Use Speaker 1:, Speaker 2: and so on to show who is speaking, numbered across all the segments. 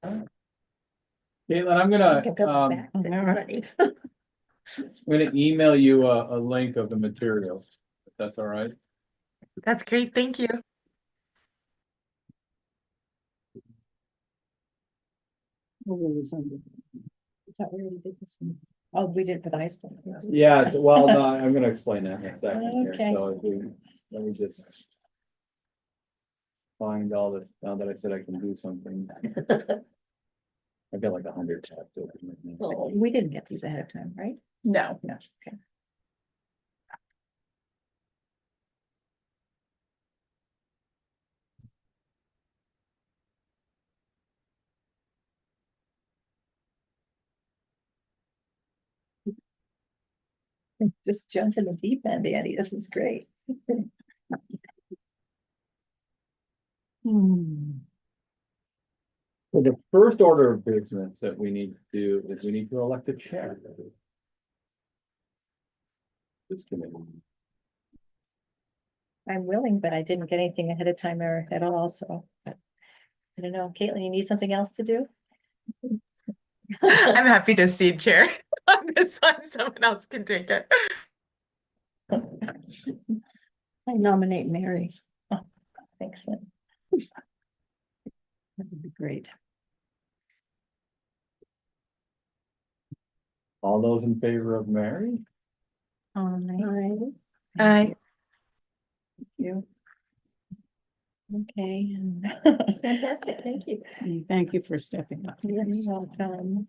Speaker 1: Caitlin,
Speaker 2: I can go back to everybody.
Speaker 1: I'm gonna email you a link of the materials, if that's all right.
Speaker 3: That's great. Thank you.
Speaker 2: Oh, we did for the high school.
Speaker 1: Yeah, so, well, no, I'm gonna explain that in a second here,
Speaker 2: Okay.
Speaker 1: so let me just find all this, now that I said I can do something. I've got like 100 tabs open right now.
Speaker 2: Oh, we didn't get these ahead of time, right?
Speaker 3: No.
Speaker 2: No, okay. Just jump in the deep end, Andy. This is great.
Speaker 1: So the first order of business that we need to do is we need to elect a chair. This committee.
Speaker 2: I'm willing, but I didn't get anything ahead of time or at all, so. I don't know, Caitlin, you need something else to do?
Speaker 3: I'm happy to cede chair on this one. Someone else can take it.
Speaker 2: I nominate Mary. Oh, excellent. That would be great.
Speaker 1: All those in favor of Mary?
Speaker 2: Thank
Speaker 3: Aye.
Speaker 2: you. Okay. Fantastic, thank you.
Speaker 4: Thank you for stepping up.
Speaker 2: You're welcome.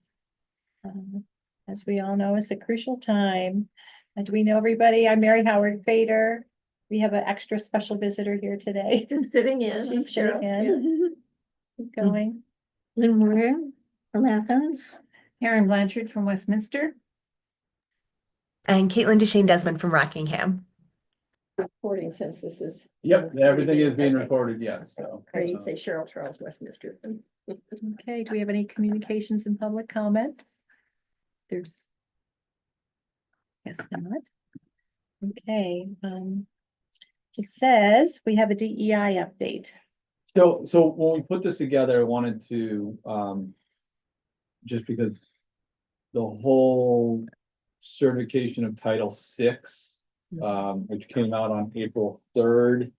Speaker 2: As we all know, it's a crucial time. And do we know everybody? I'm Mary Howard Fader. We have an extra special visitor here today.
Speaker 5: Just sitting in.
Speaker 2: She's sitting in. Keep going.
Speaker 5: Lynn Moore from Athens.
Speaker 4: Karen Blanchard from Westminster.
Speaker 3: And Caitlin Deshane Desmond from Rockingham.
Speaker 5: Recording since this is.
Speaker 1: Yep, everything is being recorded, yes, so.
Speaker 5: Or you'd say Cheryl Charles Westminster.
Speaker 2: Okay, do we have any communications and public comment? There's. Guess not. Okay, it says we have a DEI update.
Speaker 1: So when we put this together, I wanted to, just because the whole certification of Title VI, which came out on April 3rd.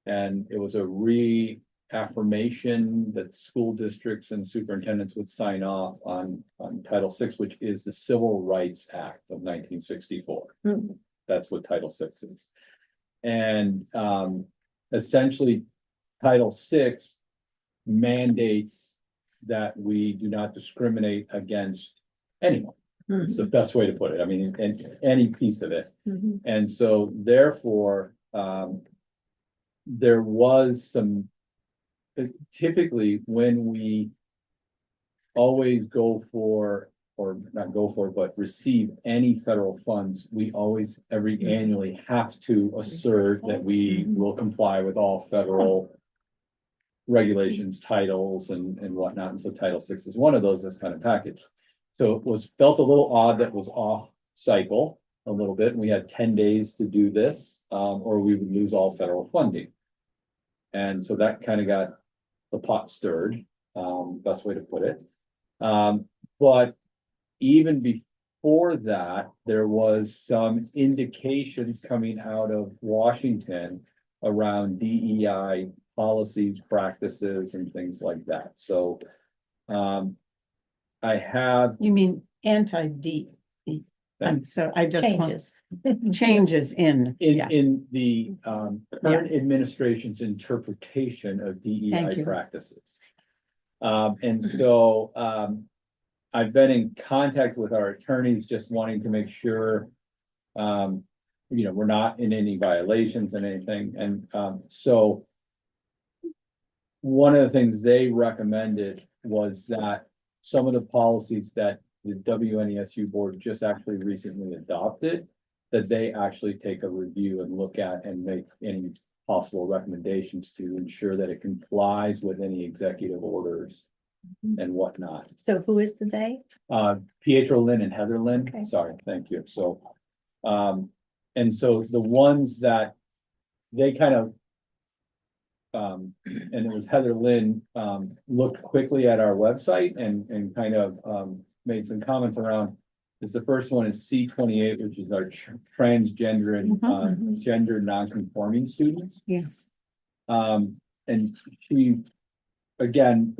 Speaker 1: And it was a reaffirmation that school districts and superintendents would sign off on Title VI, which is the Civil Rights Act of 1964. That's what Title VI is. And essentially, Title VI mandates that we do not discriminate against anyone. It's the best way to put it. I mean, in any piece of it. And so therefore, there was some, typically when we always go for, or not go for, but receive any federal funds, we always annually have to assert that we will comply with all federal regulations, titles and whatnot. And so Title VI is one of those that's kind of packaged. So it felt a little odd that was off cycle a little bit. And we had 10 days to do this, or we would lose all federal funding. And so that kind of got the pot stirred, best way to put it. But even before that, there was some indications coming out of Washington around DEI policies, practices, and things like that. So I have.
Speaker 4: You mean anti-D? So I just want
Speaker 2: Changes.
Speaker 4: changes in.
Speaker 1: In the current administration's interpretation of
Speaker 4: Thank
Speaker 1: DEI
Speaker 4: you.
Speaker 1: practices. And so I've been in contact with our attorneys, just wanting to make sure we're not in any violations and anything. And so one of the things they recommended was that some of the policies that the WNESU board just actually recently adopted, that they actually take a review and look at and make any possible recommendations to ensure that it complies with any executive orders and whatnot.
Speaker 2: So who is the they?
Speaker 1: Pietro Lynn and Heather Lynn,
Speaker 2: Okay.
Speaker 1: sorry, thank you. So, and so the ones that they kind of and it was Heather Lynn, looked quickly at our website and kind of, made some comments around. Is the first one is C28, which is our transgender and, gender non-conforming students.
Speaker 4: Yes.
Speaker 1: And she, again,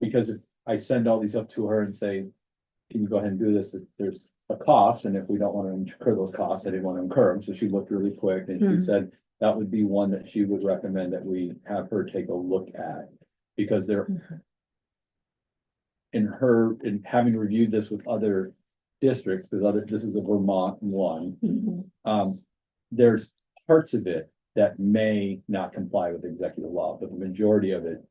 Speaker 1: because if I send all these up to her and say, can you go ahead and do this, if there's a cost, and if we don't want to incur those costs, I didn't want to incur them, so she looked really quick, and she said that would be one that she would recommend that we have her take a look at, because they're in having reviewed this with other districts, this is a Vermont one, there's parts of it that may not comply with executive law, but the majority of it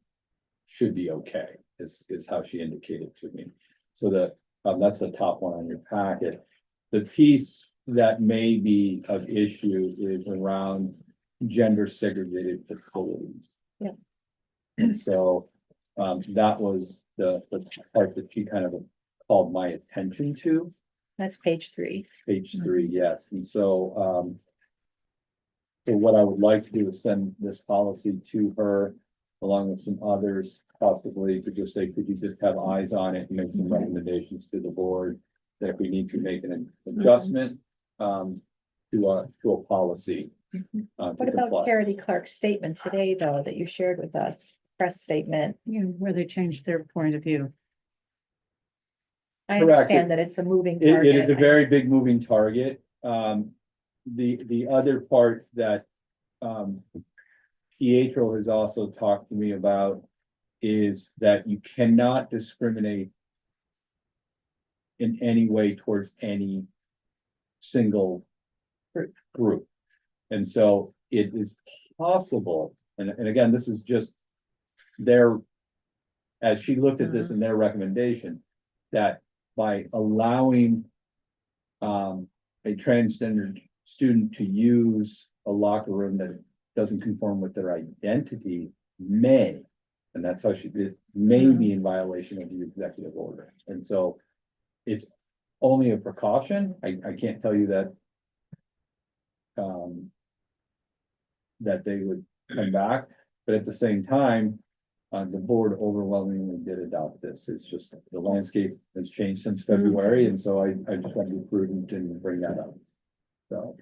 Speaker 1: should be okay, is how she indicated to me. So that's the top one on your packet. The piece that may be of issue is around gender segregated facilities.
Speaker 2: Yeah.
Speaker 1: And so, that was the part that she kind of called my attention to.
Speaker 2: That's page 3.
Speaker 1: Page 3, yes, and so, so what I would like to do is send this policy to her, along with some others, possibly to just say, could you just have eyes on it and make some recommendations to the board, that if we need to make an adjustment, to a policy. To
Speaker 2: What about
Speaker 1: comply.
Speaker 2: Charity Clark's statement today, though, that you shared with us, press statement?
Speaker 4: Yeah, where they changed their point of view.
Speaker 2: I
Speaker 1: Correct.
Speaker 2: understand that it's a moving
Speaker 1: It
Speaker 2: target.
Speaker 1: is a very big moving target. The other part that, Pietro has also talked to me about is that you cannot discriminate in any way towards any single group. And so it is possible, and again, this is just as she looked at this in their recommendation, that by allowing a transgender student to use a locker room that doesn't conform with their identity may, and that's how she did, may be in violation of the executive order. And so it's only a precaution. I can't tell you that that they would come back, but at the same time, the board overwhelmingly did adopt this. It's just the landscape has changed since February, and so I just want to be prudent and bring that up. So,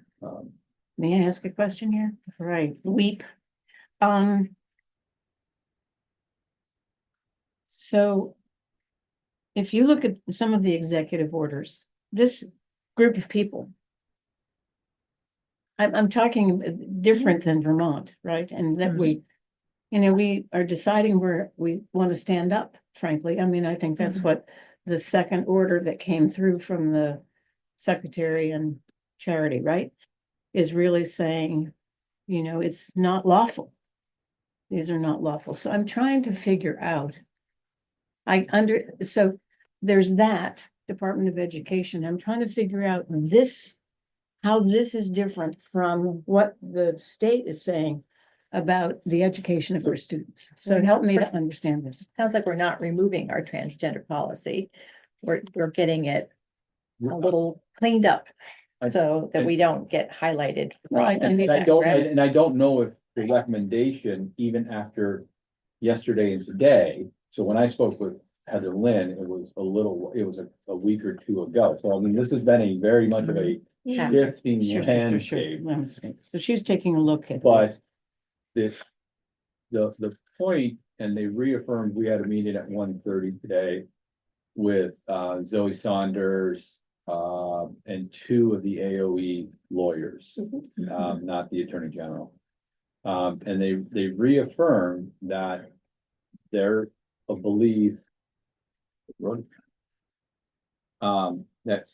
Speaker 4: May I ask a question here? Right, weep. So if you look at some of the executive orders, this group of people, I'm talking different than Vermont, right? And that we are deciding where we want to stand up, frankly. I mean, I think that's what the second order that came through from the secretary and Charity, right? Is really saying, it's not lawful. These are not lawful. So I'm trying to figure out. So there's that Department of Education. I'm trying to figure out how this is different from what the state is saying about the education of our students. So help me to understand this.
Speaker 2: Sounds like we're not removing our transgender policy. We're getting it a little cleaned up so that we don't get highlighted.
Speaker 4: Right,
Speaker 1: and I don't know if the recommendation, even after yesterday and today, so when I spoke with Heather Lynn, it was a week or two ago. So I mean, this has been a very much of a shifting landscape.
Speaker 4: So she's taking a look at
Speaker 1: But the point, and they reaffirmed, we had a meeting at 1:30 today with Zoe Saunders and 2 of the AOE lawyers, not the Attorney General. And they reaffirmed that they're a belief that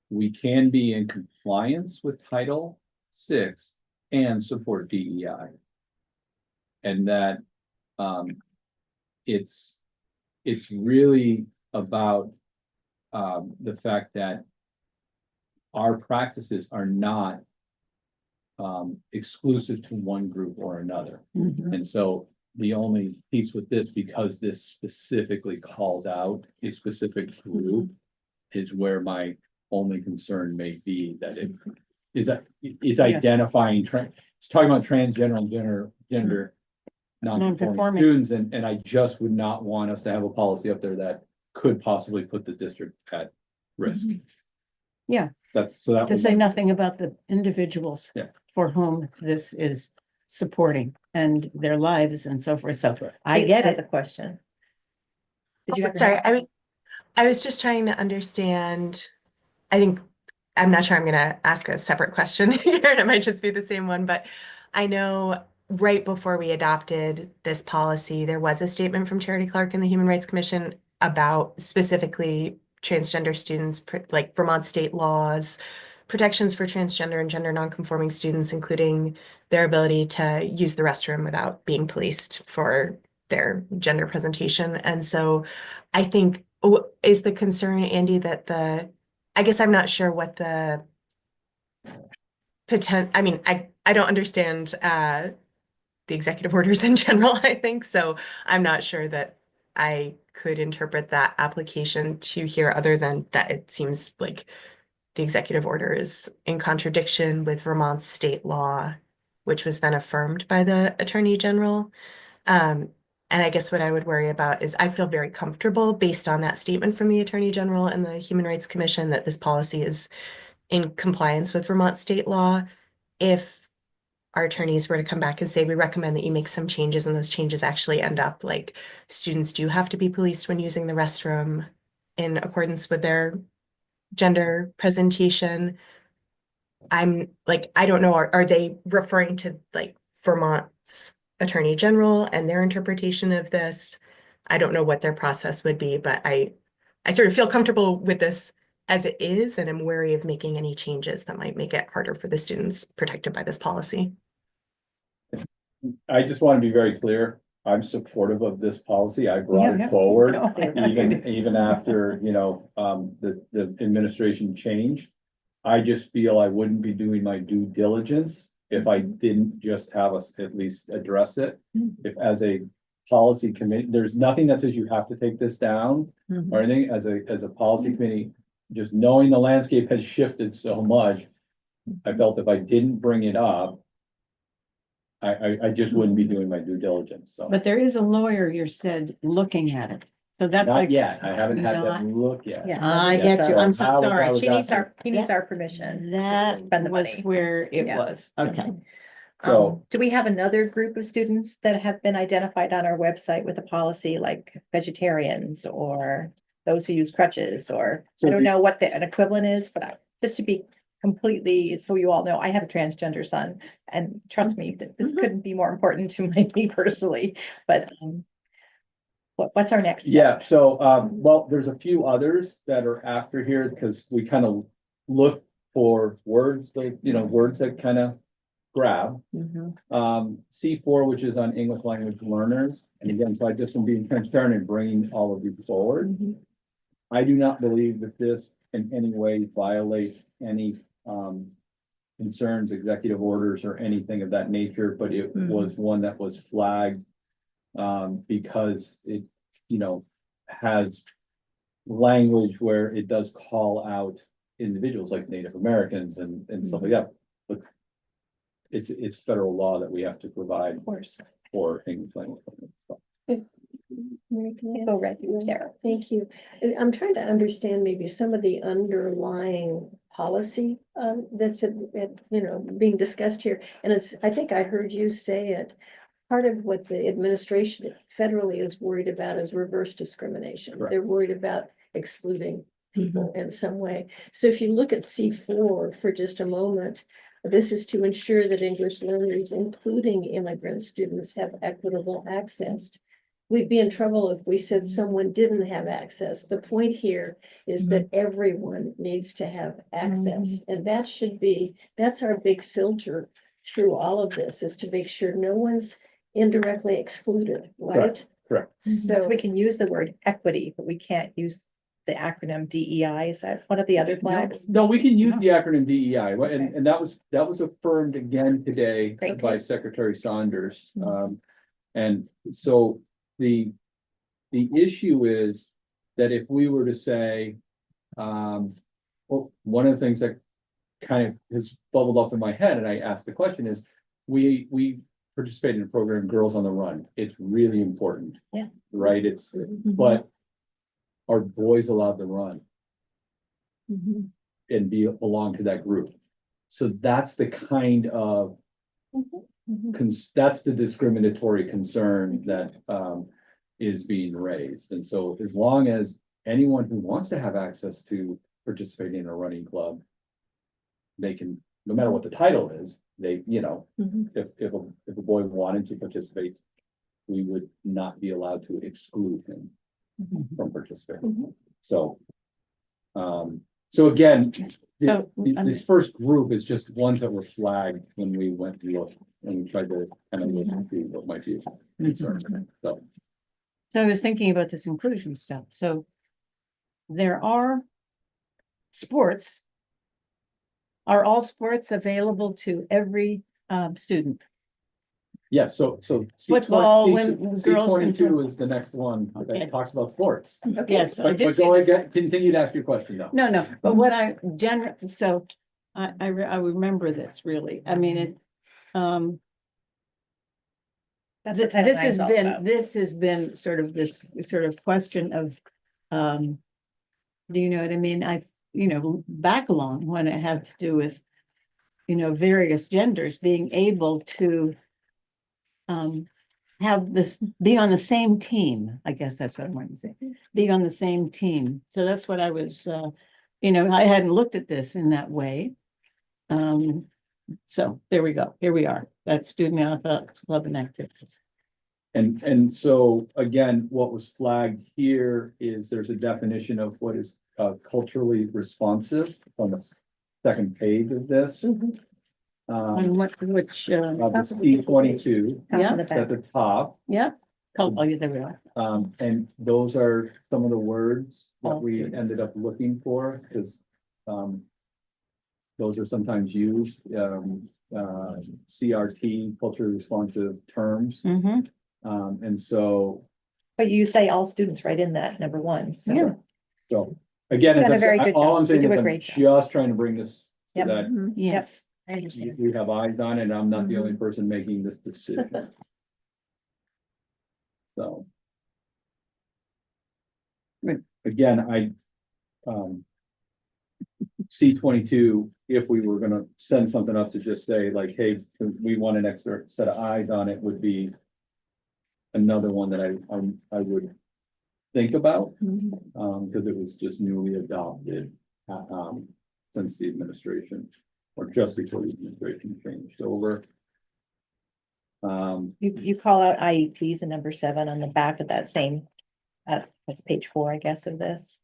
Speaker 1: we can be in compliance with Title VI and support DEI. And that it's really about the fact that our practices are not exclusive to one group or another. And so the only piece with this, because this specifically calls out a specific group, is where my only concern may be, that it's identifying, it's talking about transgender and gender non-conforming
Speaker 4: Non-conforming.
Speaker 1: students, and I just would not want us to have a policy up there that could possibly put the district at risk.
Speaker 4: Yeah.
Speaker 1: That's, so that
Speaker 4: To
Speaker 1: was,
Speaker 4: say nothing about the individuals
Speaker 1: Yeah.
Speaker 4: for whom this is supporting and their lives and so forth. So
Speaker 1: Correct.
Speaker 4: I
Speaker 2: Kate
Speaker 4: get
Speaker 2: has
Speaker 4: it.
Speaker 2: a question. Did you have? your
Speaker 3: Sorry,
Speaker 2: hand
Speaker 3: I was just trying to understand. I think I'm not sure I'm going to ask a separate question here, and it might just be the same one, but I know right before we adopted this policy, there was a statement from Charity Clark and the Human Rights Commission about specifically transgender students, like Vermont state laws, protections for transgender and gender nonconforming students, including their ability to use the restroom without being policed for their gender presentation. And so I think, is the concern, Andy, that I guess I'm not sure what the I mean, I don't understand the executive orders in general, I think. So I'm not sure that I could interpret that application to here other than that it seems like the executive order is in contradiction with Vermont's state law, which was then affirmed by the Attorney General. And I guess what I would worry about is I feel very comfortable based on that statement from the Attorney General and the Human Rights Commission that this policy is in compliance with Vermont state law. If our attorneys were to come back and say, we recommend that you make some changes, and those changes actually end up like students do have to be policed when using the restroom in accordance with their gender presentation. I'm like, I don't know, are they referring to like Vermont's Attorney General and their interpretation of this? I don't know what their process would be, but I sort of feel comfortable with this as it is, and I'm wary of making any changes that might make it harder for the students protected by this policy.
Speaker 1: I just want to be very clear. I'm supportive of this policy. I brought
Speaker 4: Yeah,
Speaker 1: it forward.
Speaker 4: No,
Speaker 1: Even after, the administration change. I just feel I wouldn't be doing my due diligence if I didn't just have us at least address it. If as a policy committee, there's nothing that says you have to take this down or anything, as a policy committee, just knowing the landscape has shifted so much. I felt if I didn't bring it up, I just wouldn't be doing my due diligence, so.
Speaker 4: But there is a lawyer, you said, looking at it. So that's
Speaker 1: Not
Speaker 4: like,
Speaker 1: yet, I haven't had that
Speaker 4: Not-
Speaker 1: look yet.
Speaker 2: Yeah.
Speaker 4: I get you. I'm so
Speaker 1: How-
Speaker 4: sorry.
Speaker 1: how
Speaker 2: He needs
Speaker 1: that-
Speaker 2: he needs our permission.
Speaker 4: that
Speaker 2: Spend the
Speaker 4: was
Speaker 2: money.
Speaker 4: where it
Speaker 2: Yeah.
Speaker 4: was. Okay.
Speaker 1: So,
Speaker 2: Do we have another group of students that have been identified on our website with a policy like vegetarians or those who use crutches, or
Speaker 1: So
Speaker 2: I don't
Speaker 1: the-
Speaker 2: know what an equivalent is, but just to be completely, so you all know, I have a transgender son, and trust me, that this couldn't be more important to me personally, but what's our next step?
Speaker 1: yeah, so, well, there's a few others that are after here, because we kind of look for words that, words that kind of grab. C4, which is on English language learners, and again, so I just am being transparent and bringing all of these forward. I do not believe that this in any way violates any concerns, executive orders, or anything of that nature, but it was one that was flagged because it, has language where it does call out individuals like Native Americans and stuff like that. But it's federal law that we have to provide
Speaker 2: Of course.
Speaker 1: for English language.
Speaker 5: Mary, can I
Speaker 2: Go
Speaker 5: ask-
Speaker 2: right through, Sarah.
Speaker 5: Thank you. I'm trying to understand maybe some of the underlying policy that's being discussed here. And I think I heard you say it. Part of what the administration federally is worried about is reverse discrimination.
Speaker 1: Correct.
Speaker 5: They're worried about excluding people in some way. So if you look at C4 for just a moment, this is to ensure that English learners, including immigrant students, have equitable access. We'd be in trouble if we said someone didn't have access. The point here is that everyone needs to have access. And that's our big filter through all of this, is to make sure no one's indirectly excluded, right?
Speaker 1: Correct.
Speaker 2: So we can use the word equity, but we can't use the acronym DEI. Is that one of the other flags?
Speaker 1: No, we can use the acronym DEI, and that was affirmed again today
Speaker 2: Great.
Speaker 1: by Secretary Saunders. And so the issue is that if we were to say, well, one of the things that kind of has bubbled up in my head, and I asked the question is, we participate in a program, Girls on the Run. It's really important.
Speaker 2: Yeah.
Speaker 1: Right? It's, but are boys allowed to run
Speaker 5: Mhm.
Speaker 1: and belong to that group? So that's the kind of, that's the discriminatory concern that, is being raised. And so as long as anyone who wants to have access to participating in a running club, they can, no matter what the title is, they, you know,
Speaker 5: Mhm.
Speaker 1: if a boy wanted to participate, we would not be allowed to exclude him from participating.
Speaker 5: Mhm.
Speaker 1: So, so again,
Speaker 4: So,
Speaker 1: this first group is just ones that were flagged when we went to look and tried to kind of look and see what might be a concern. So,
Speaker 4: So I was thinking about this inclusion stuff. So there are sports. Are all sports available to every student?
Speaker 1: yes, so
Speaker 4: Football, girls can
Speaker 1: C22
Speaker 4: play.
Speaker 1: is the next one
Speaker 4: Okay.
Speaker 1: that talks about sports.
Speaker 5: Okay.
Speaker 4: Yes, I
Speaker 1: But
Speaker 4: did see
Speaker 1: go
Speaker 4: this.
Speaker 1: ahead, continue to ask your question though.
Speaker 4: No, but what I so I remember this really. I mean, it,
Speaker 2: That's what Title
Speaker 4: this
Speaker 2: IX
Speaker 4: has
Speaker 2: is all
Speaker 4: been,
Speaker 2: about.
Speaker 4: this has been sort of this sort of question of, do you know what I mean? Back along when it had to do with, various genders being able to have this, be on the same team. I guess that's what I wanted to say, be on the same team. So that's what I was, I hadn't looked at this in that way. So there we go. Here we are. That's Student Athletics Club and activities.
Speaker 1: And so again, what was flagged here is there's a definition of what is culturally responsive on the second page of this.
Speaker 5: Mhm.
Speaker 4: On which,
Speaker 1: The C22
Speaker 4: yeah,
Speaker 2: Top of the
Speaker 1: at
Speaker 2: back.
Speaker 1: the top.
Speaker 4: yeah. Oh, yeah, there we are.
Speaker 1: And those are some of the words that
Speaker 4: All
Speaker 1: we
Speaker 4: students.
Speaker 1: ended up looking for, because those are sometimes used, CRT, culturally responsive terms.
Speaker 4: Mm-hmm.
Speaker 1: And so,
Speaker 2: But you say all students right in that number one,
Speaker 4: Yeah.
Speaker 1: so again,
Speaker 2: Done a
Speaker 1: as
Speaker 2: very
Speaker 1: I'm,
Speaker 2: good
Speaker 1: all
Speaker 2: job.
Speaker 1: I'm saying
Speaker 2: You
Speaker 1: is
Speaker 2: do a
Speaker 1: I'm
Speaker 2: great job.
Speaker 1: just trying to bring this to
Speaker 2: Yep.
Speaker 1: that
Speaker 4: Yes.
Speaker 2: I understand.
Speaker 1: we have eyes on it, and I'm not the only person making this decision. So.
Speaker 4: Right.
Speaker 1: Again, C22, if we were gonna send something up to just say like, hey, we want an extra set of eyes on it, would be another one that I would think about, because it was just newly adopted, since the administration, or just before the administration changed over.
Speaker 2: You call out IEPs in number 7 on the back of that same, that's page 4, I guess, of this.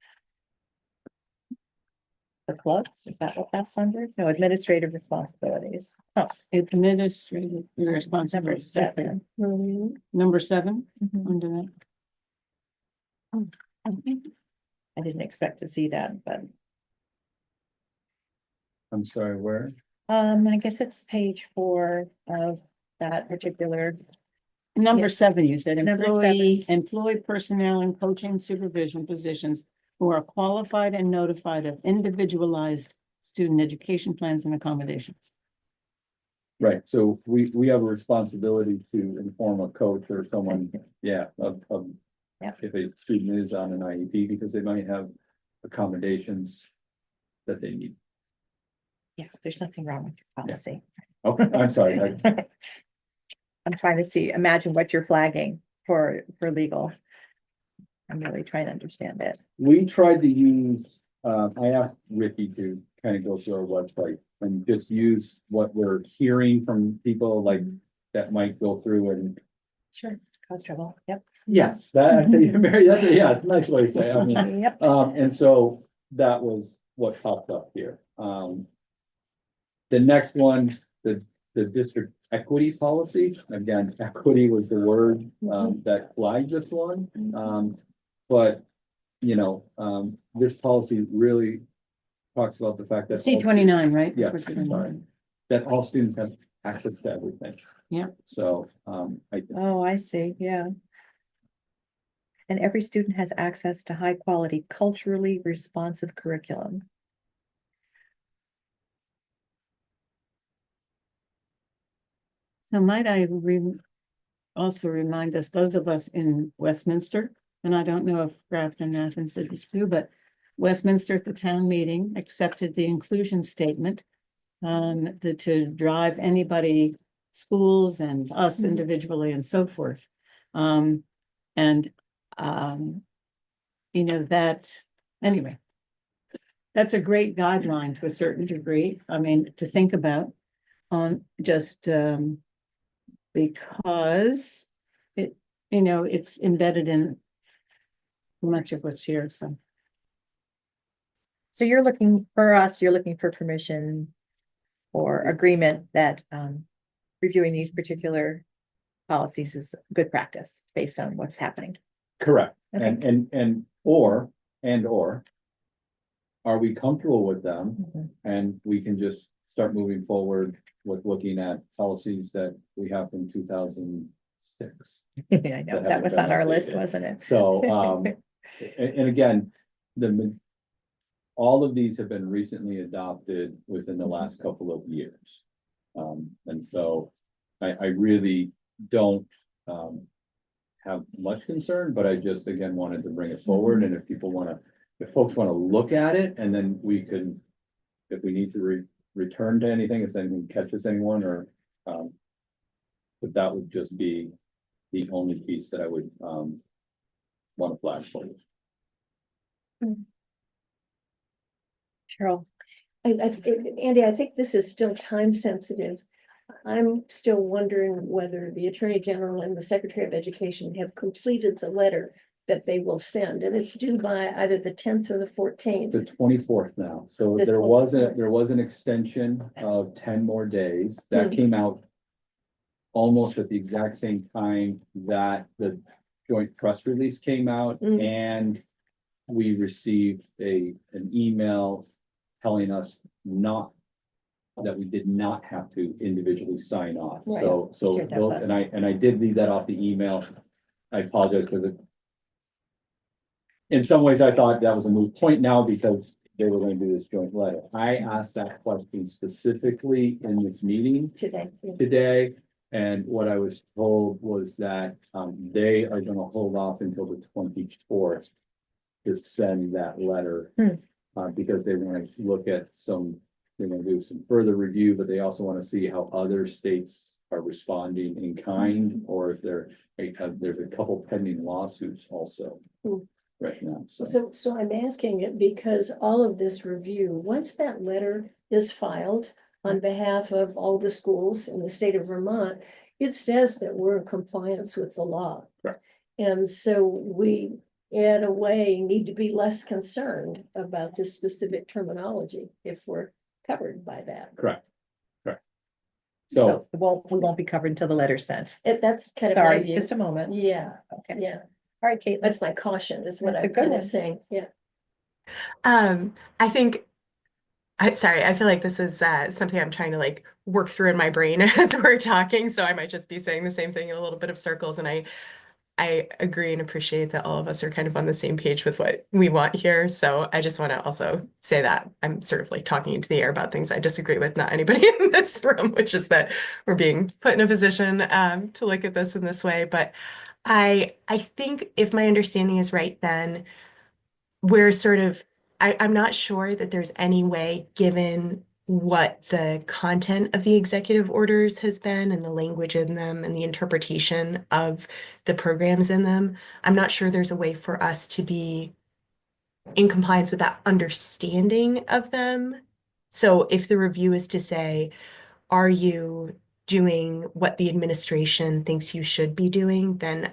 Speaker 2: The clubs, is that what that's under? No, administrative responsibilities. Oh,
Speaker 4: Administrative
Speaker 2: number
Speaker 4: responsibility.
Speaker 2: 7.
Speaker 4: Number 7
Speaker 2: Mhm.
Speaker 4: under that.
Speaker 2: I didn't expect to see that, but,
Speaker 1: I'm sorry, where?
Speaker 2: I guess it's page 4 of that particular.
Speaker 4: Number
Speaker 2: Yeah.
Speaker 4: 7, you said
Speaker 2: Number
Speaker 4: employee personnel and coaching supervision positions who are qualified and notified of individualized student education plans and accommodations.
Speaker 1: Right, so we have a responsibility to inform a coach or someone, yeah, of.
Speaker 2: Yeah.
Speaker 1: If a student is on an IEP, because they might have accommodations that they need.
Speaker 2: Yeah, there's nothing wrong with your policy.
Speaker 1: Okay, I'm sorry,
Speaker 2: I'm trying to imagine what you're flagging for legal. I'm really trying to understand it.
Speaker 1: we tried to use, I asked Ricky to kind of go through our website and just use what we're hearing from people like that might go through and.
Speaker 2: Sure. Cause trouble, yep.
Speaker 1: Yes, that, Mary, that's a, yeah, nice way to say it. I mean,
Speaker 2: Yep.
Speaker 1: and so that was what popped up here. The next one, the district equity policy, again, equity was the word, that flagged this one. But, this policy really talks about the fact that.
Speaker 4: C29, right?
Speaker 1: Yes,
Speaker 4: That's what you're
Speaker 1: sorry, that all students have access to everything.
Speaker 4: Yeah.
Speaker 1: So,
Speaker 2: Oh, I see, yeah. And every student has access to high quality, culturally responsive curriculum.
Speaker 4: So might I also remind us, those of us in Westminster, and I don't know if Grafton and Athens did this too, but Westminster at the town meeting accepted the inclusion statement to drive anybody, schools and us individually and so forth. And you know, that, anyway, that's a great guideline to a certain degree. I mean, to think about on just because it, you know, it's embedded in much of what's here, so.
Speaker 2: So you're looking for permission or agreement that reviewing these particular policies is good practice based on what's happening.
Speaker 1: Correct.
Speaker 2: Okay.
Speaker 1: And or are we comfortable with them?
Speaker 2: Mhm.
Speaker 1: And we can just start moving forward with looking at policies that we have from 2006.
Speaker 2: I know, that was on our list, wasn't it?
Speaker 1: So, and again, all of these have been recently adopted within the last couple of years. And so I really don't have much concern, but I just, again, wanted to bring it forward. And if people want to, if folks want to look at it, and then we can, if we need to return to anything, if anything catches anyone, or but that would just be the only piece that I would want to flag forward.
Speaker 2: Cheryl,
Speaker 5: Andy, I think this is still time sensitive. I'm still wondering whether the Attorney General and the Secretary of Education have completed the letter that they will send, and it's due by either the 10th or the 14th.
Speaker 1: The 24th now, so
Speaker 5: The
Speaker 1: there was
Speaker 5: 24th.
Speaker 1: an extension of 10 more days that came out almost at the exact same time that the joint press release came out, and we received an email telling us that we did not have to individually sign off.
Speaker 5: Right.
Speaker 1: So
Speaker 2: Hear that
Speaker 1: those,
Speaker 2: last.
Speaker 1: and I did leave that off the email. I apologize because in some ways I thought that was a moot point now because they were going to do this joint letter. I asked that question specifically in this meeting today. And what I was told was that they are going to hold off until the 24th to send that letter. Because they want to look at they're going to do some further review, but they also want to see how other states are responding in kind, or if there's a couple pending lawsuits also right now.
Speaker 5: So I'm asking it because all of this review, once that letter is filed on behalf of all the schools in the state of Vermont, it says that we're in compliance with the law.
Speaker 1: Right.
Speaker 5: And so we, in a way, need to be less concerned about this specific terminology if we're covered by that.
Speaker 1: Correct.
Speaker 2: so we won't be covered until the letter's sent.
Speaker 5: That's kind of my
Speaker 2: Sorry,
Speaker 5: view.
Speaker 2: just a moment.
Speaker 5: Yeah,
Speaker 2: Okay.
Speaker 5: yeah,
Speaker 2: All right, Caitlin.
Speaker 5: that's my caution is what
Speaker 2: That's a
Speaker 5: I'm
Speaker 2: good
Speaker 5: kind of
Speaker 2: one.
Speaker 5: saying, yeah.
Speaker 3: I think, sorry, I feel like this is something I'm trying to like work through in my brain as we're talking. So I might just be saying the same thing in a little bit of circles. And I agree and appreciate that all of us are kind of on the same page with what we want here. So I just want to also say that I'm sort of like talking into the air about things I disagree with, not anybody in this room, which is that we're being put in a position to look at this in this way. But I think if my understanding is right, then we're sort of, I'm not sure that there's any way, given what the content of the executive orders has been and the language in them and the interpretation of the programs in them, I'm not sure there's a way for us to be in compliance with that understanding of them. So if the review is to say, are you doing what the administration thinks you should be doing, then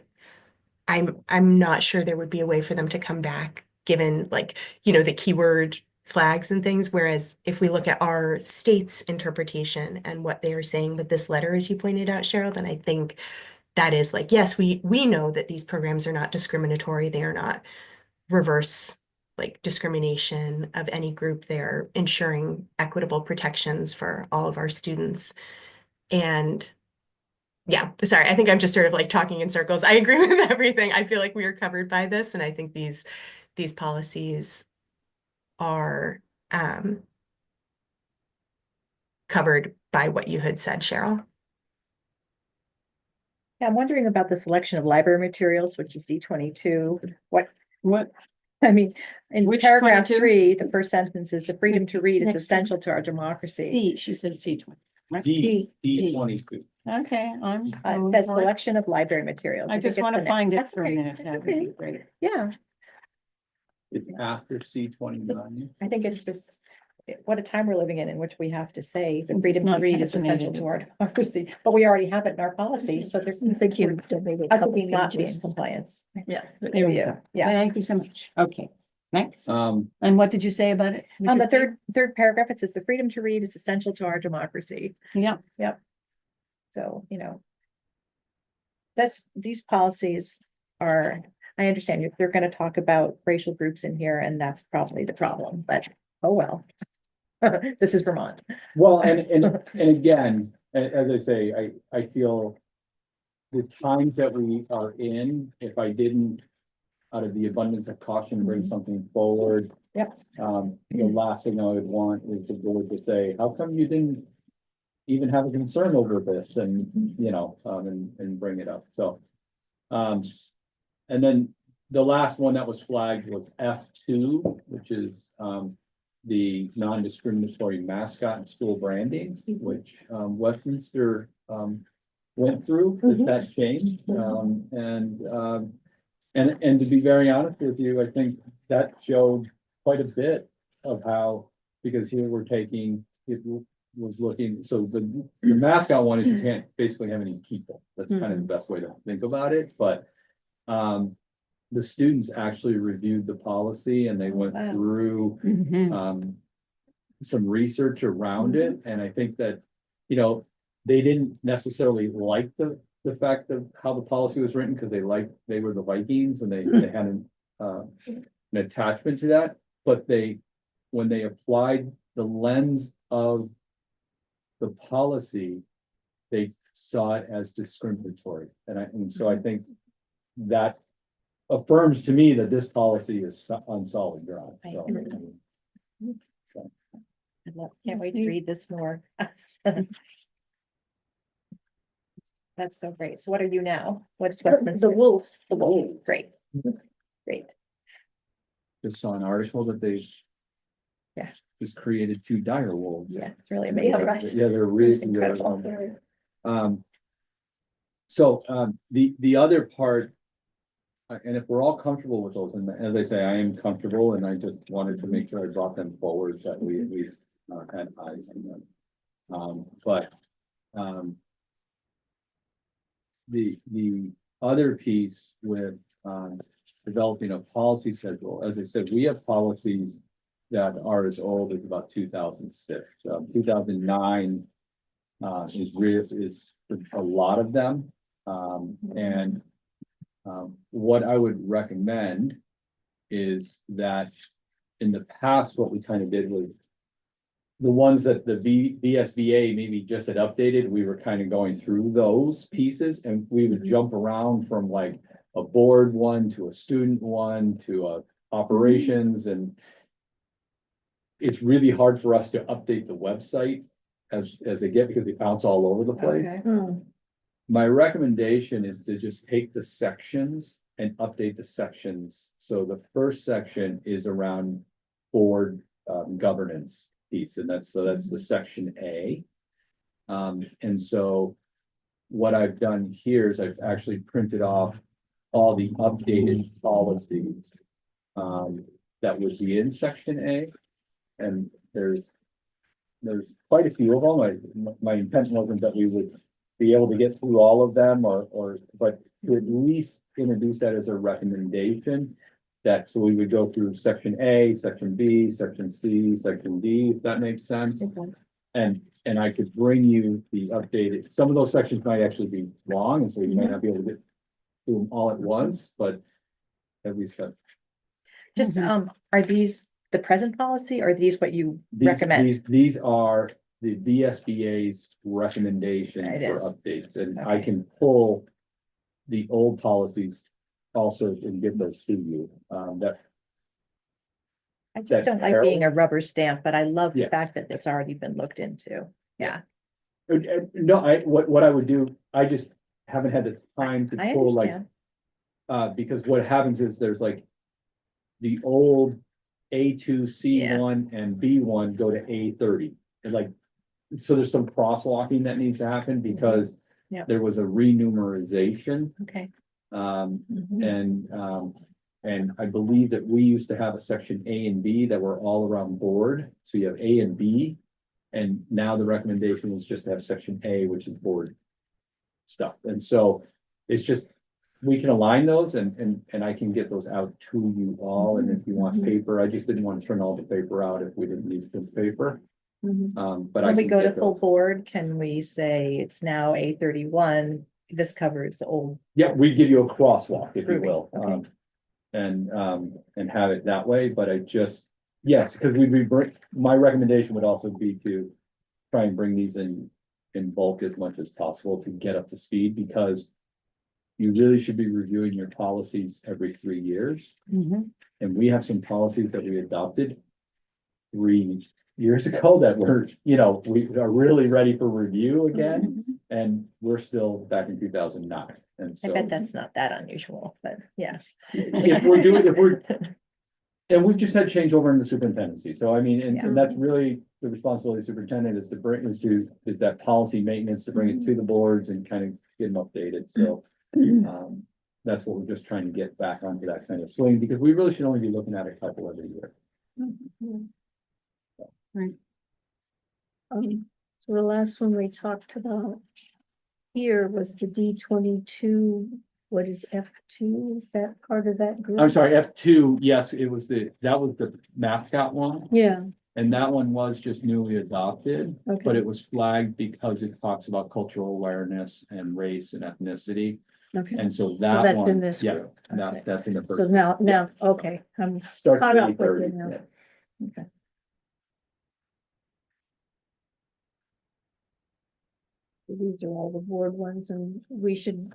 Speaker 3: I'm not sure there would be a way for them to come back, given like, the keyword flags and things. Whereas if we look at our state's interpretation and what they are saying with this letter, as you pointed out, Cheryl, then I think that is like, yes, we know that these programs are not discriminatory. They are not reverse like discrimination of any group. They're ensuring equitable protections for all of our students. And yeah, sorry, I think I'm just sort of like talking in circles. I agree with everything. I feel like we are covered by this, and I think these policies are covered by what you had said, Cheryl.
Speaker 2: Yeah, I'm wondering about the selection of library materials, which is D22.
Speaker 4: What,
Speaker 2: I mean, in
Speaker 4: Which
Speaker 2: paragraph
Speaker 4: 22?
Speaker 2: 3, the first sentence is the freedom to read is
Speaker 4: Next one.
Speaker 2: essential to our democracy.
Speaker 4: C, she said C20. right?
Speaker 1: D 22.
Speaker 4: Okay,
Speaker 2: It says selection of library materials.
Speaker 4: I
Speaker 2: think
Speaker 4: just
Speaker 2: it's
Speaker 4: want to
Speaker 2: the
Speaker 4: find it
Speaker 2: next-
Speaker 4: for a
Speaker 2: that's okay,
Speaker 4: minute.
Speaker 2: that's
Speaker 4: That would be
Speaker 2: okay.
Speaker 4: great.
Speaker 2: Yeah,
Speaker 1: It's after C29.
Speaker 2: I think it's just, what a time we're living in which we have to say the
Speaker 4: Since it's
Speaker 2: freedom to
Speaker 4: not
Speaker 2: read is essential
Speaker 4: caffeinated.
Speaker 2: to our democracy, but we already have it in our policy, so there's.
Speaker 5: I think you donated a
Speaker 2: How could
Speaker 5: couple
Speaker 2: we not be in
Speaker 5: pages.
Speaker 2: compliance?
Speaker 5: Yeah.
Speaker 4: There we
Speaker 2: Yeah,
Speaker 4: go.
Speaker 2: yeah.
Speaker 4: Thank you so much. Okay, next.
Speaker 1: Um,
Speaker 4: And what did you say about it?
Speaker 2: On the third paragraph, it says the freedom to read is essential to our democracy.
Speaker 4: Yeah,
Speaker 2: So, these policies are, I understand if they're gonna talk about racial groups in here, and that's probably the problem, but oh well. This is Vermont.
Speaker 1: well, and again, as I say, I feel the times that we are in, if I didn't, out of the abundance of caution, bring something forward.
Speaker 2: Yep.
Speaker 1: The last thing I would want is the board to say, how come you didn't even have a concern over this and, and bring it up, so. And then the last one that was flagged was F2, which is, the non-discriminatory mascot and school branding, which, Westminster, went through, that changed, and to be very honest with you, I think that showed quite a bit of how, because here we're taking, it was looking, so the mascot one is you can't basically have any people. That's kind of the best way to think about it, but the students actually reviewed the policy and they went
Speaker 2: Wow.
Speaker 1: through
Speaker 4: mhm.
Speaker 1: some research around it, and I think that, they didn't necessarily like the fact of how the policy was written, because they were the Vikings and they had an attachment to that, but when they applied the lens of the policy, they saw it as discriminatory, and so I think that affirms to me that this policy is on solid ground, so.
Speaker 2: Can't wait to read this more. That's so great. So what are you now? What's Westminster?
Speaker 5: The wolves.
Speaker 2: The Wolves, great. Great.
Speaker 1: Just saw an article that they
Speaker 2: Yeah.
Speaker 1: just created 2 dire wolves.
Speaker 2: Yeah, it's really
Speaker 5: Yeah,
Speaker 2: amazing.
Speaker 5: right.
Speaker 1: Yeah, they're really,
Speaker 5: It's incredible.
Speaker 1: the other part, and if we're all comfortable with those, and as I say, I am comfortable, and I just wanted to make sure I brought them forward, that we at least had eyes on them. The other piece with, developing a policy schedule, as I said, we have policies that are as old as about 2006, 2009. Is a lot of them, what I would recommend is that in the past, what we kind of did was the ones that the VSBA maybe just had updated, we were kind of going through those pieces, and we would jump around from like a board one to a student one to a operations, and it's really hard for us to update the website as they get, because they bounce all over the place.
Speaker 2: Okay.
Speaker 1: My recommendation is to just take the sections and update the sections. So the first section is around board governance piece, and that's the section A. And so what I've done here is I've actually printed off all the updated policies that would be in section A. And there's quite a few of them. My intent wasn't that we would be able to get through all of them, but to at least introduce that as a recommendation. So we would go through section A, section B, section C, section D, if that makes sense. And I could bring you the updated, some of those sections might actually be long, and so you might not be able to get through them all at once, but at least that.
Speaker 2: Just, are these the present policy, or are these what you
Speaker 1: These,
Speaker 2: recommend?
Speaker 1: these are the VSBA's recommendations
Speaker 2: It
Speaker 1: for
Speaker 2: is.
Speaker 1: updates, and I
Speaker 2: Okay.
Speaker 1: can pull the old policies also and give those to you.
Speaker 2: I just
Speaker 1: that
Speaker 2: don't like
Speaker 1: Harold-
Speaker 2: being a rubber stamp, but I love the
Speaker 1: Yeah.
Speaker 2: fact that it's already been looked into. Yeah.
Speaker 1: No, what I would do, I just haven't had the time to
Speaker 2: I
Speaker 1: pull like,
Speaker 2: understand.
Speaker 1: because what happens is there's like the old A2, C1 and B1 go to A30. And like, so there's some crosswalking that needs to happen because
Speaker 2: Yep.
Speaker 1: there was a renumerization.
Speaker 2: Okay.
Speaker 1: And and I believe that we used to have a section A and B that were all around board. So you have A and B. And now the recommendation is just to have section A, which is board stuff. And so it's just, we can align those and I can get those out to you all. And if you want paper, I just didn't want to turn all the paper out if we didn't need the paper. But I
Speaker 2: When we
Speaker 1: can
Speaker 2: go to
Speaker 1: get
Speaker 2: full
Speaker 1: those.
Speaker 2: board, can we say it's now A31? This covers old.
Speaker 1: Yeah, we give you a crosswalk, if you
Speaker 2: Groovy,
Speaker 1: will.
Speaker 2: okay.
Speaker 1: And have it that way, but I just, yes, because we bring, my recommendation would also be to try and bring these in bulk as much as possible to get up to speed, because you really should be reviewing your policies every 3 years.
Speaker 4: Mhm.
Speaker 1: And we have some policies that we adopted 3 years ago that were, we are really ready for review again, and we're still back in 2009. And
Speaker 2: I
Speaker 1: so
Speaker 2: bet that's not that unusual, but yeah.
Speaker 1: and we've just had changeover in the superintendency. So I mean,
Speaker 2: Yeah.
Speaker 1: and that's really the responsibility of the superintendent is to bring, is that policy maintenance, to bring it to the boards and kind of get them updated. So that's what we're just trying to get back onto that kind of swing, because we really should only be looking at a couple every year.
Speaker 5: So the last one we talked about here was the D22. What is F2? Is that part of that group?
Speaker 1: I'm sorry, F2, yes, that was the mascot one.
Speaker 5: Yeah,
Speaker 1: And that one was just newly adopted, but
Speaker 5: okay,
Speaker 1: it was flagged because it talks about cultural awareness and race and ethnicity.
Speaker 5: okay.
Speaker 1: And so
Speaker 5: So
Speaker 1: that
Speaker 5: that's
Speaker 1: one,
Speaker 5: in this
Speaker 1: yeah,
Speaker 5: group. Okay.
Speaker 1: that's in the first.
Speaker 5: So now, okay, I'm
Speaker 1: Starts
Speaker 5: caught
Speaker 1: at
Speaker 5: up with
Speaker 1: 8:30,
Speaker 5: you now.
Speaker 1: yeah.
Speaker 5: Okay. These are all the board ones, and we should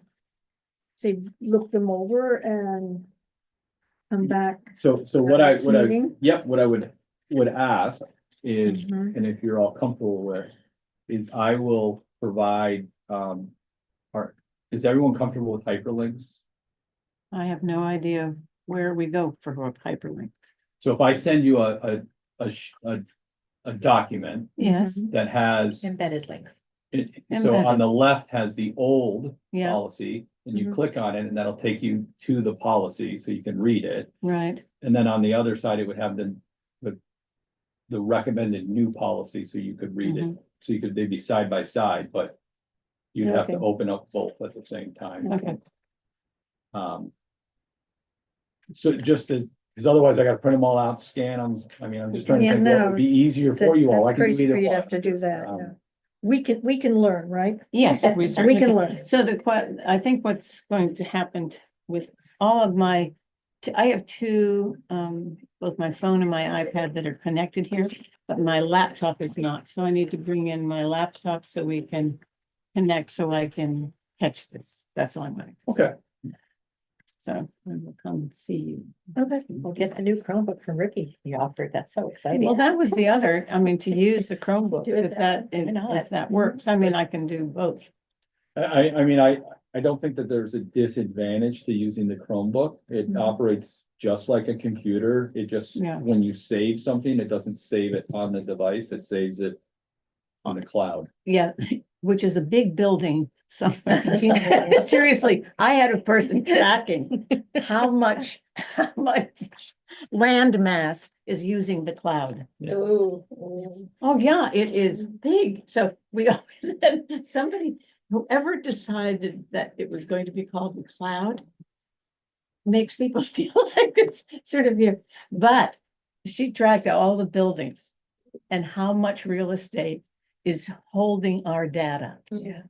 Speaker 5: say, look them over and come back.
Speaker 1: So what I,
Speaker 5: Next meeting?
Speaker 1: what I would ask is,
Speaker 5: Mhm.
Speaker 1: and if you're all comfortable with, is I will provide, is everyone comfortable with hyperlinks?
Speaker 4: I have no idea where we go for hyperlinks.
Speaker 1: So if I send you a document
Speaker 4: Yes,
Speaker 1: that has,
Speaker 2: Embedded links.
Speaker 1: so on the left has the old
Speaker 4: yeah,
Speaker 1: policy, and you
Speaker 5: Mhm.
Speaker 1: click on it, and that'll take you to the policy, so you can read it.
Speaker 4: right.
Speaker 1: And then on the other side, it would have the recommended new policy, so you could read it. So they'd be side by side, but you'd have to
Speaker 5: Okay.
Speaker 1: open up both at the same time.
Speaker 4: Okay.
Speaker 1: So just to, because otherwise I gotta print them all out, scan them. I mean, I'm just trying to
Speaker 5: Yeah,
Speaker 1: think what
Speaker 5: no,
Speaker 1: would be easier for you all. I
Speaker 5: That's
Speaker 1: can do
Speaker 5: crazy
Speaker 1: either
Speaker 5: for you to
Speaker 1: one.
Speaker 5: have to do that,
Speaker 1: Um,
Speaker 5: yeah. We can learn, right?
Speaker 4: Yes, we
Speaker 5: We
Speaker 4: certainly
Speaker 5: can
Speaker 4: can.
Speaker 5: learn.
Speaker 4: So I think what's going to happen with all of I have two, both my phone and my iPad that are connected here, but my laptop is not. So I need to bring in my laptop so we can connect, so I can catch this. That's all I'm going to say.
Speaker 1: Okay,
Speaker 4: So I will come see you.
Speaker 5: Okay.
Speaker 2: We'll get the new Chromebook from Ricky you offered. That's so exciting.
Speaker 4: Well, that was the other, I mean, to use the Chromebooks,
Speaker 2: Do it
Speaker 4: if that,
Speaker 2: why not?
Speaker 4: if that works. I mean, I can do both.
Speaker 1: I mean, I don't think that there's a disadvantage to using the Chromebook. It
Speaker 2: Mhm.
Speaker 1: operates just like a computer. It just,
Speaker 4: Yeah.
Speaker 1: when you save something, it doesn't save it on the device, it saves it on the cloud.
Speaker 4: Yeah, which is a big building somewhere. Seriously, I had a person tracking how much land mass is using the cloud.
Speaker 1: Yeah.
Speaker 5: Oh.
Speaker 4: Oh, yeah, it is big. So we always had somebody, whoever decided that it was going to be called the cloud makes people feel like it's sort of here, but she tracked all the buildings and how much real estate is holding our data.
Speaker 2: Yeah.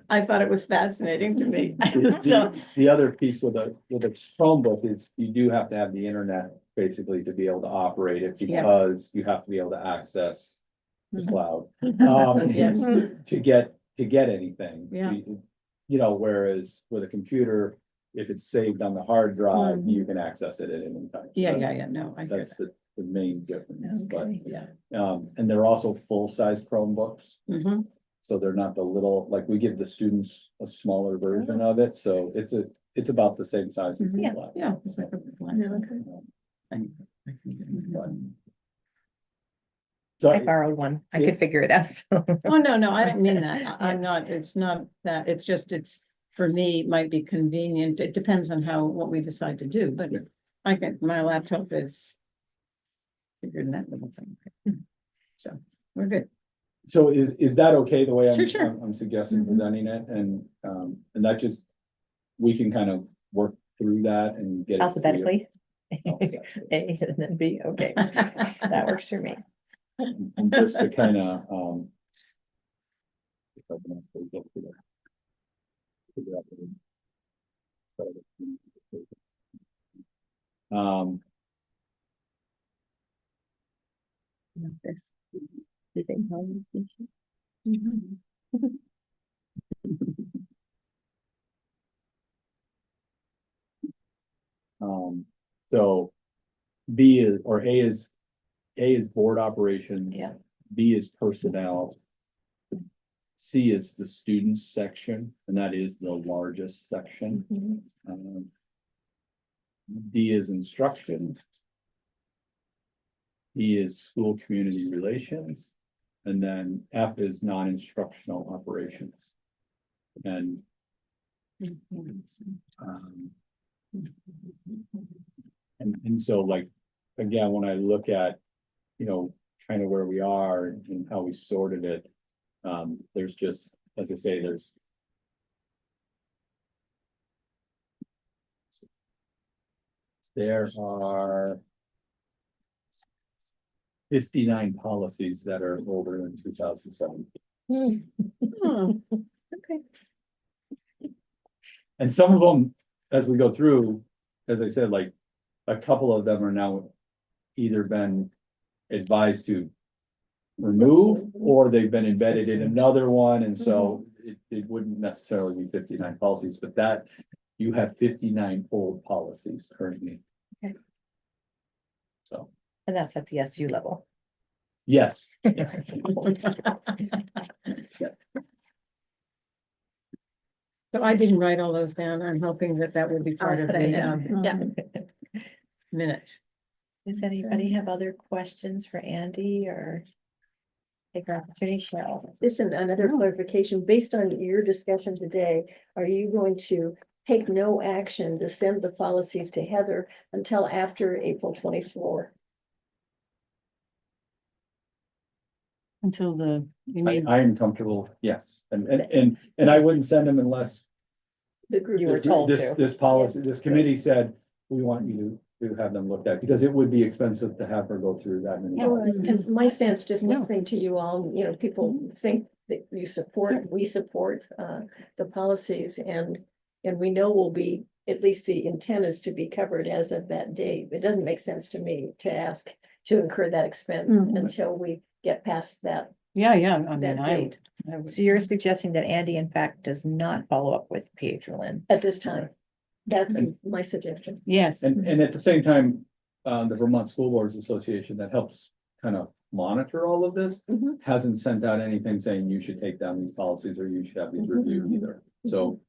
Speaker 4: I thought it was fascinating to me. So,
Speaker 1: The other piece with a Chromebook is you do have to have the internet basically to be able to operate it,
Speaker 4: Yeah.
Speaker 1: because you have to be able to access the
Speaker 2: Mhm.
Speaker 1: cloud.
Speaker 4: Yes.
Speaker 1: To get anything.
Speaker 4: Yeah.
Speaker 1: Whereas with a computer, if it's saved on the hard drive,
Speaker 4: Mhm.
Speaker 1: you can access it at any time. So
Speaker 4: yeah,
Speaker 1: that's-
Speaker 4: no, I hear
Speaker 1: That's the main difference, but,
Speaker 2: Okay.
Speaker 4: yeah.
Speaker 1: and they're also full-size Chromebooks.
Speaker 4: Mhm.
Speaker 1: So they're not the little, like, we give the students a smaller version of it, so it's about the same size as the
Speaker 2: Yeah.
Speaker 1: flag.
Speaker 4: Yeah. it's like a flag.
Speaker 1: But- So,
Speaker 2: I borrowed one. I
Speaker 1: Yeah.
Speaker 2: could figure it out, so.
Speaker 4: Oh, no, I didn't mean that. I'm not, it's not that, it's just, for me, it might be convenient. It depends on what we decide to do, but
Speaker 1: Yeah.
Speaker 4: my laptop is figuring that little thing. So, we're good.
Speaker 1: so is that okay, the way
Speaker 4: Sure.
Speaker 1: I'm suggesting
Speaker 4: Mhm.
Speaker 1: presenting it, and that just, we can kind of work through that and get it. to you.
Speaker 2: Alphabetically.
Speaker 1: Alphabetically.
Speaker 2: A and then B, okay, that works for me.
Speaker 1: And just to kind of, if I can actually get to that. Figure out the-
Speaker 2: This. The thing, how you think it-
Speaker 1: So B is, or A is board operations.
Speaker 2: Yeah.
Speaker 1: B is personnel. C is the students section, and that is the largest section.
Speaker 2: Mhm.
Speaker 1: D is instruction. E is school community relations, and then F is non-instructional operations. And um, and so like, again, when I look at, kind of where we are and how we sorted it, there's just, as I say, there are 59 policies that are older than 2007.
Speaker 2: Okay.
Speaker 1: And some of them, as we go through, as I said, like, a couple of them are now either been advised to remove, or they've been embedded in another one, and so it wouldn't necessarily be 59 policies, but that you have 59 old policies currently.
Speaker 2: Okay.
Speaker 1: So,
Speaker 2: And that's at the SU level.
Speaker 1: yes. Yes.
Speaker 4: So I didn't write all those down. I'm hoping that will be part of
Speaker 2: put it
Speaker 4: the
Speaker 2: in.
Speaker 5: Yeah.
Speaker 4: minutes.
Speaker 2: Does anybody have other questions for Andy or? Take our opportunity, Cheryl?
Speaker 5: Listen, another clarification, based on your discussion today, are you going to take no action to send the policies to Heather until after April 24?
Speaker 4: Until you mean,
Speaker 1: I am comfortable, yes, and I wouldn't send them unless
Speaker 5: The group
Speaker 2: You were
Speaker 5: is-
Speaker 2: told
Speaker 1: this,
Speaker 2: to.
Speaker 1: this policy, this committee said, we want you to have them looked at, because it would be expensive to have her go through that many.
Speaker 4: Yeah.
Speaker 1: policies.
Speaker 5: And my sense, just
Speaker 4: No.
Speaker 5: listening to you all, people think that you support, we support the policies, and we know will be, at least the intent is to be covered as of that date. It doesn't make sense to me to ask to incur that expense
Speaker 4: Mhm.
Speaker 5: until we get past that
Speaker 4: yeah, I mean,
Speaker 5: that date
Speaker 4: I would-
Speaker 2: So you're suggesting that Andy, in fact, does not follow up with PH Lynn?
Speaker 5: at this time. That's
Speaker 1: And-
Speaker 5: my suggestion.
Speaker 4: Yes,
Speaker 1: And at the same time, the Vermont School Boards Association that helps kind of monitor all of this
Speaker 5: Mhm.
Speaker 1: hasn't sent out anything saying you should take down these policies or you should have these
Speaker 5: Mhm.
Speaker 1: reviewed either. So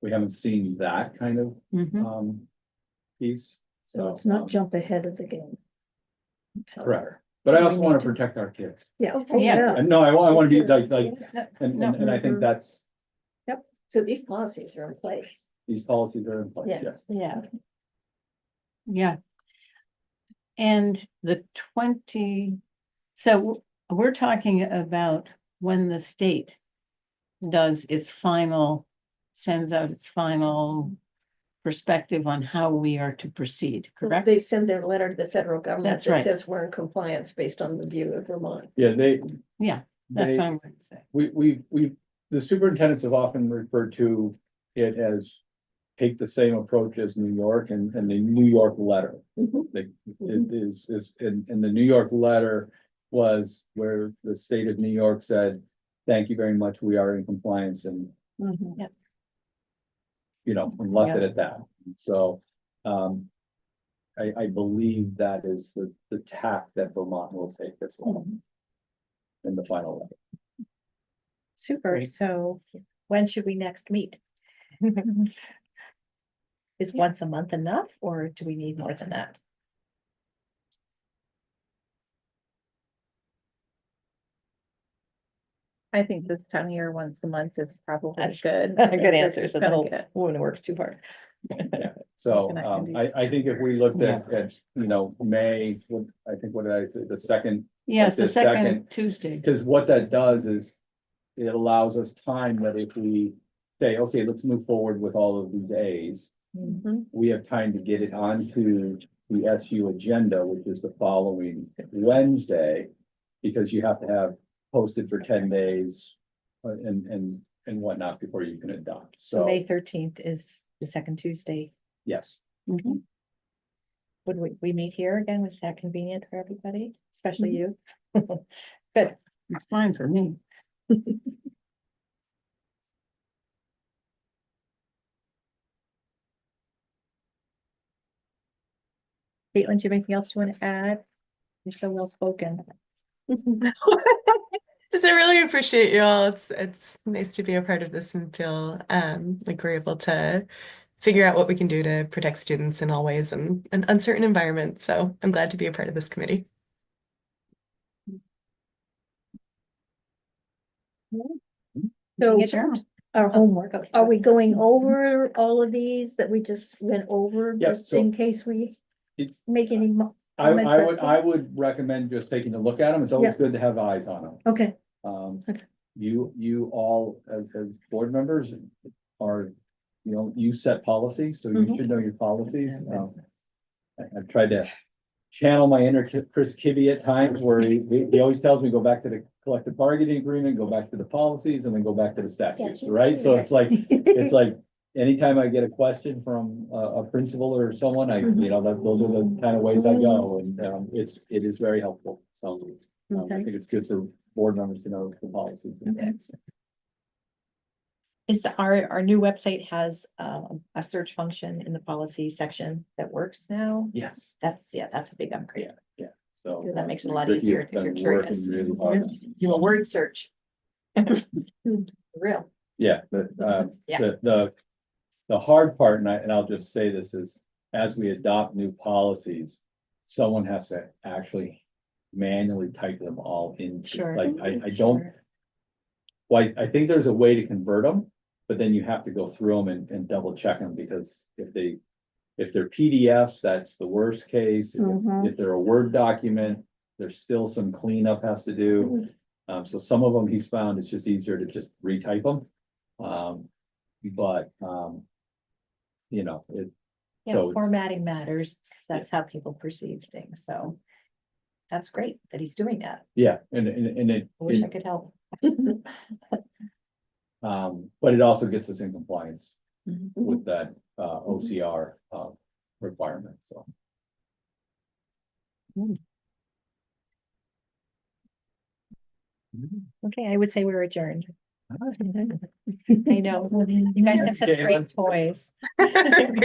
Speaker 1: we haven't seen that kind of
Speaker 4: mhm.
Speaker 1: piece.
Speaker 5: So let's not jump ahead of the game.
Speaker 1: Correct. But I
Speaker 5: We
Speaker 1: also want
Speaker 5: need
Speaker 1: to
Speaker 5: to-
Speaker 1: protect our kids.
Speaker 5: Yeah.
Speaker 4: Yeah.
Speaker 1: And no, I want to be like, and
Speaker 4: No,
Speaker 1: I think
Speaker 5: mhm.
Speaker 1: that's,
Speaker 5: So these policies are in place.
Speaker 1: these policies are in place,
Speaker 5: Yes,
Speaker 1: yes.
Speaker 5: yeah.
Speaker 4: Yeah. And the so we're talking about when the state does sends out its final perspective on how we are to proceed, correct?
Speaker 5: They send their letter to the federal government
Speaker 4: That's
Speaker 5: that
Speaker 4: right.
Speaker 5: says we're in compliance based on the view of Vermont.
Speaker 1: Yeah,
Speaker 4: Yeah, that's
Speaker 1: they-
Speaker 4: what I'm going to say.
Speaker 1: the superintendents have often referred to it as take the same approach as New York and the New York letter.
Speaker 5: Mhm.
Speaker 1: Like, it is, and the New York letter was where the state of New York said, thank you very much, we are in compliance, and,
Speaker 4: Mhm.
Speaker 1: and left it at that. So, I believe that is the tack that Vermont will take as well in the final letter.
Speaker 2: Super,
Speaker 4: Great.
Speaker 2: so when should we next meet? Is once a month enough, or do we need more than that?
Speaker 6: I think this time of year, once a month is probably
Speaker 2: That's
Speaker 6: good.
Speaker 2: A good
Speaker 6: It's
Speaker 2: answer,
Speaker 6: just
Speaker 2: so the
Speaker 6: gonna
Speaker 2: whole
Speaker 6: get-
Speaker 2: woman works too hard.
Speaker 1: So,
Speaker 6: Connect in
Speaker 1: I think if we looked
Speaker 4: Yeah.
Speaker 1: at, May, I think, what did I say, the second,
Speaker 4: Yes, the
Speaker 1: the second-
Speaker 4: second Tuesday.
Speaker 1: because what that does is it allows us time that if we say, okay, let's move forward with all of these As,
Speaker 2: Mhm.
Speaker 1: we have time to get it onto the SU agenda, which is the following Wednesday, because you have to have posted for 10 days and whatnot before you can adopt.
Speaker 2: So
Speaker 1: So,
Speaker 2: May 13th is the second Tuesday.
Speaker 1: yes.
Speaker 4: Mhm.
Speaker 2: Would we meet here again? Was that convenient for everybody, especially you? Good.
Speaker 4: It's fine for me.
Speaker 2: Caitlin, do you have anything else you want to add? You're so well spoken.
Speaker 3: Just I really appreciate you all. It's nice to be a part of this and feel like we're able to figure out what we can do to protect students in all ways in an uncertain environment. So I'm glad to be a part of this committee.
Speaker 5: So
Speaker 4: Sure.
Speaker 5: our homework,
Speaker 2: Okay.
Speaker 5: are we going over all of these that we just went over,
Speaker 1: Yeah,
Speaker 5: just
Speaker 1: so-
Speaker 5: in case we
Speaker 1: It-
Speaker 5: make any?
Speaker 1: I
Speaker 5: comments or-
Speaker 1: I would recommend just taking a look at them. It's always
Speaker 5: Yeah.
Speaker 1: good to have eyes on them.
Speaker 5: Okay,
Speaker 1: Okay. You all, as board members are, you set policies, so you
Speaker 5: Mhm.
Speaker 1: should know your policies. I've tried to channel my inner Chris Kibbe at times where he always tells me, go back to the collective bargaining agreement, go back to the policies, and then go back to the statutes, right? So it's like, anytime I get a question from a principal or someone, those are the kind of ways I go, and, it is very helpful. So, I
Speaker 2: Okay.
Speaker 1: think it's good for board members to know the policies. and
Speaker 2: Okay.
Speaker 1: things.
Speaker 2: Is our new website has a search function in the policy section that works now?
Speaker 1: Yes,
Speaker 2: That's a big upgrade.
Speaker 1: so.
Speaker 2: That makes it a lot
Speaker 1: Ricky has
Speaker 2: easier if
Speaker 1: been
Speaker 2: you're
Speaker 1: working
Speaker 2: curious.
Speaker 1: really hard.
Speaker 2: Do a word search. Real.
Speaker 1: Yeah, but,
Speaker 2: Yeah.
Speaker 1: the hard part, and I'll just say this is, as we adopt new policies, someone has to actually manually type them all in.
Speaker 2: Sure.
Speaker 1: Like, I don't,
Speaker 2: Sure.
Speaker 1: well, I think there's a way to convert them, but then you have to go through them and double check them, because if they're PDFs, that's the worst case.
Speaker 5: Mhm.
Speaker 1: If they're a Word document, there's still some cleanup has to do. So some of them he's found it's just easier to just retype them. But,
Speaker 2: Yeah,
Speaker 1: so it's-
Speaker 2: formatting matters, 'cause that's how people perceive things, so. That's great that he's doing that.
Speaker 1: yeah, and it,
Speaker 2: I wish I could help.
Speaker 1: but it also gets us in compliance
Speaker 2: Mhm.
Speaker 1: with that, OCR, requirement, so.
Speaker 2: Okay, I would say we're adjourned. I know, you guys have such great toys.
Speaker 3: Thank